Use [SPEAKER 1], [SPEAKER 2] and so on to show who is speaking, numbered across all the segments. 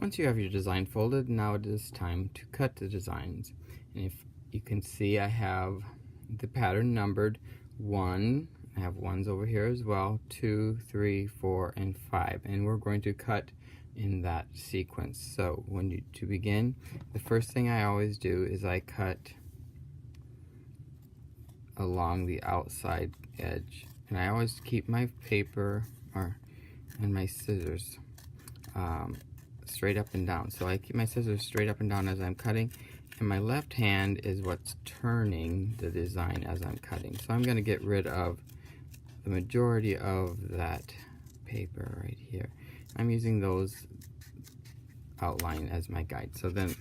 [SPEAKER 1] Once you have your design folded, now it is time to cut the designs. And if you can see, I have the pattern numbered 1. I have 1s over here as well, 2, 3, 4, and 5. And we're going to cut in that sequence. So to begin, the first thing I always do is I cut along the outside edge. And I always keep my paper and my scissors straight up and down. So I keep my scissors straight up and down as I'm cutting, and my left hand is what's turning the design as I'm cutting. So I'm going to get rid of the majority of that paper right here. I'm using those outline as my guide. So then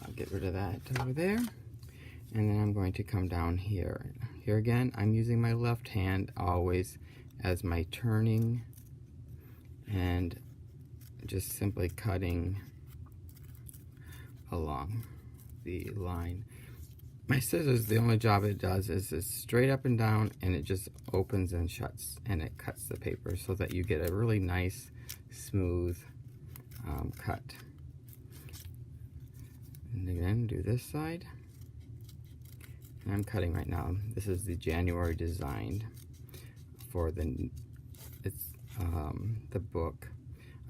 [SPEAKER 1] I'll get rid of that over there, and then I'm going to come down here. Here again, I'm using my left hand always as my turning, and just simply cutting along the line. My scissors, the only job it does is it's straight up and down, and it just opens and shuts, and it cuts the paper so that you get a really nice, smooth cut. And again, do this side. And I'm cutting right now. This is the January design for the book,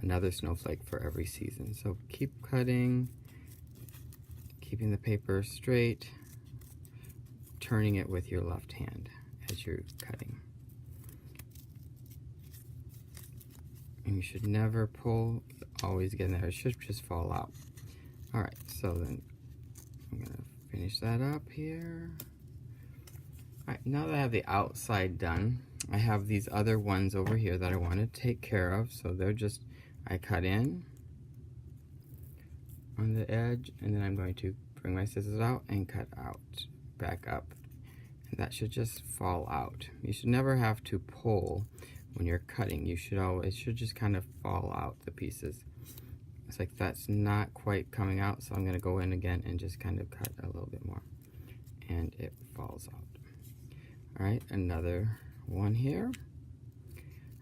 [SPEAKER 1] Another Snowflake for Every Season. So keep cutting, keeping the paper straight, turning it with your left hand as you're cutting. And you should never pull, always get in there. It should just fall out. Alright, so then I'm going to finish that up here. Alright, now that I have the outside done, I have these other ones over here that I want to take care of. So they're just, I cut in on the edge, and then I'm going to bring my scissors out and cut out, back up. And that should just fall out. You should never have to pull when you're cutting. You should always, it should just kind of fall out, the pieces. It's like that's not quite coming out, so I'm going to go in again and just kind of cut a little bit more, and it falls out. Alright, another one here.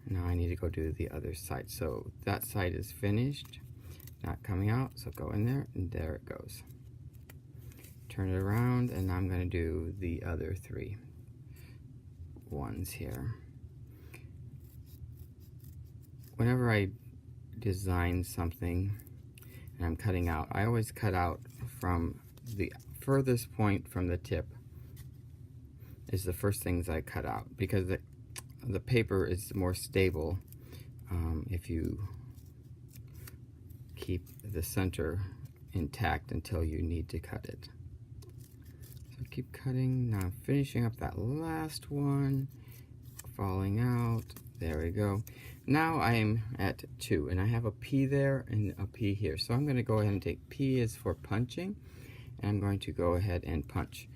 [SPEAKER 1] Now I need to go do the other side. So that side is finished, not coming out, so go in there, and there it goes. Turn it around, and I'm going to do the other 3 ones here. Whenever I design something and I'm cutting out, I always cut out from the furthest point from the tip is the first things I cut out, because the paper is more stable if you keep the center intact until you need to cut it. So keep cutting. Now I'm finishing up that last one, falling out. There we go. Now I'm at 2, and I have a P there and a P here. So I'm going to go ahead and take P is for punching, and I'm going to go ahead and punch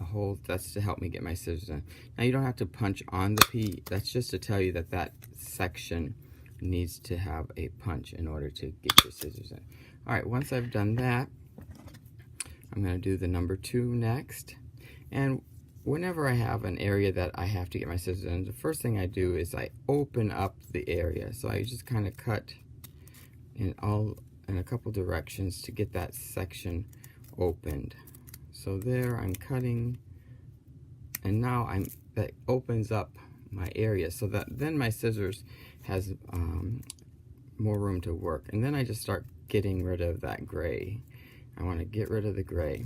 [SPEAKER 1] a hole. That's to help me get my scissors in. Now you don't have to punch on the P. That's just to tell you that that section needs to have a punch in order to get your scissors in. Alright, once I've done that, I'm going to do the number 2 next. And whenever I have an area that I have to get my scissors in, the first thing I do is I open up the area. So I just kind of cut in a couple directions to get that section opened. So there I'm cutting, and now that opens up my area so that then my scissors has more room to work. And then I just start getting rid of that gray. I want to get rid of the gray.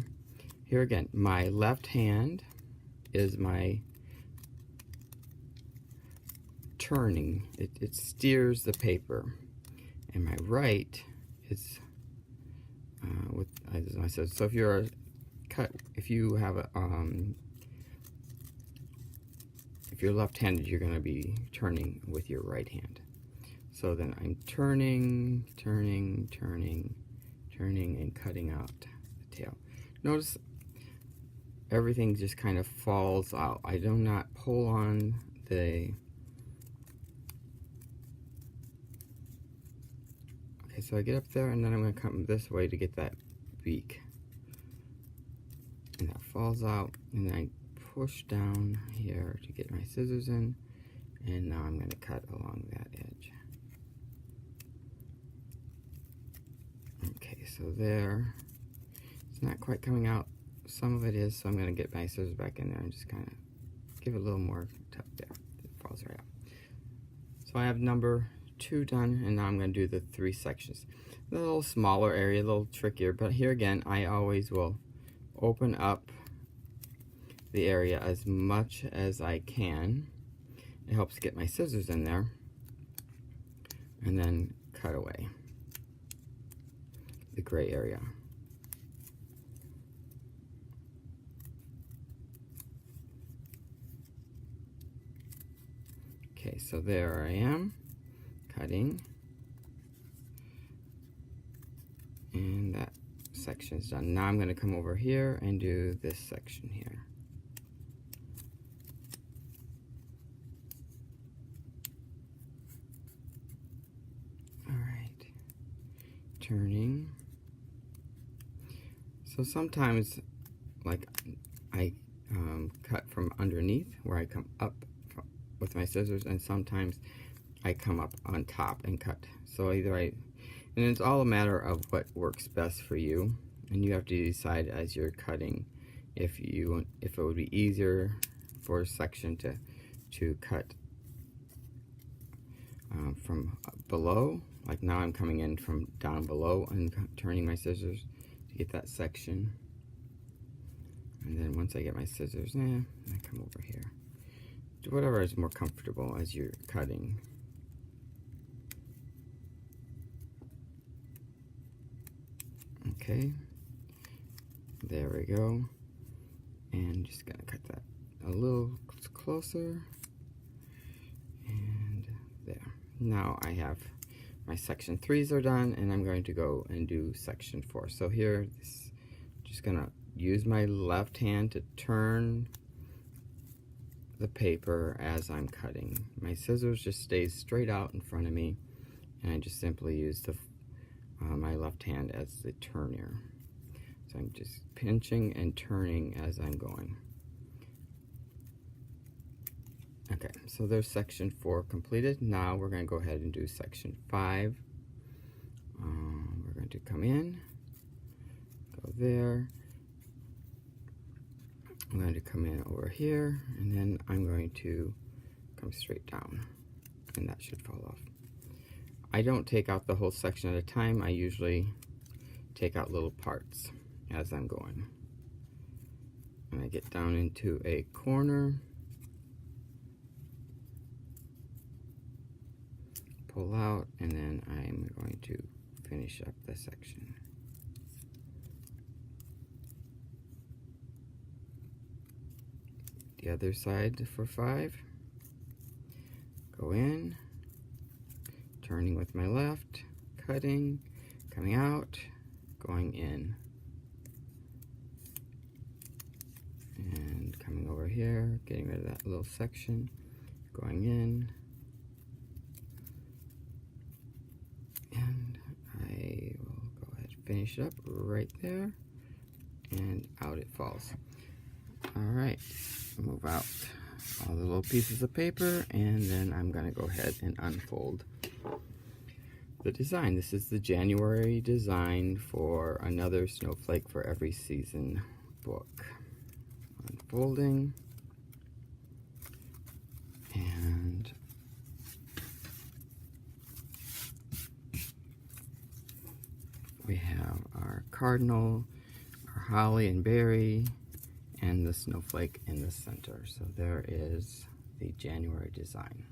[SPEAKER 1] Here again, my left hand is my turning. It steers the paper, and my right is with my scissors. So if you have a if you're left-handed, you're going to be turning with your right hand. So then I'm turning, and cutting out the tail. Notice everything just kind of falls out. I do not pull on the... Okay, so I get up there, and then I'm going to come this way to get that beak. And that falls out, and then I push down here to get my scissors in, and now I'm going to cut along that edge. so there. It's not quite coming out. Some of it is, so I'm going to get my scissors back in there and just kind of give it a little more tug there. It falls right out. So I have number 2 done, and now I'm going to do the 3 sections. A little smaller area, a little trickier, but here again, I always will open up the area as much as I can. It helps get my scissors in there, and then cut away the gray area. Okay, so there I am, cutting, and that section's done. Now I'm going to come over here and do this section here. Alright, turning. So sometimes, like, I cut from underneath where I come up with my scissors, and sometimes I come up on top and cut. So either and it's all a matter of what works best for you, and you have to decide as you're cutting if it would be easier for a section to cut from below. Like now I'm coming in from down below and turning my scissors to get that section, and then once I get my scissors, I come over here. Whatever is more comfortable as you're cutting. Okay, there we go. And just gonna cut that a little closer. And there. Now I have my section 3s are done, and I'm going to go and do section 4. So here, just gonna use my left hand to turn the paper as I'm cutting. My scissors just stay straight out in front of me, and I just simply use my left hand as the turner. So I'm just pinching and turning as I'm going. Okay, so there's section 4 completed. Now we're going to go ahead and do section 5. We're going to come in, go there. I'm going to come in over here, and then I'm going to come straight down, and that should fall off. I don't take out the whole section at a time. I usually take out little parts as I'm going. And I get down into a corner, pull out, and then I'm going to finish up the section. The other side for 5. Go in, turning with my left, cutting, coming out, going in, and coming over here, getting rid of that little section, going in, and I will go ahead and finish up right there, and out it falls. Alright, move out all the little pieces of paper, and then I'm going to go ahead and unfold the design. This is the January design for Another Snowflake for Every Season book. Unfolding, and we have our cardinal, our holly and berry, and the snowflake in the center. So there is the January design.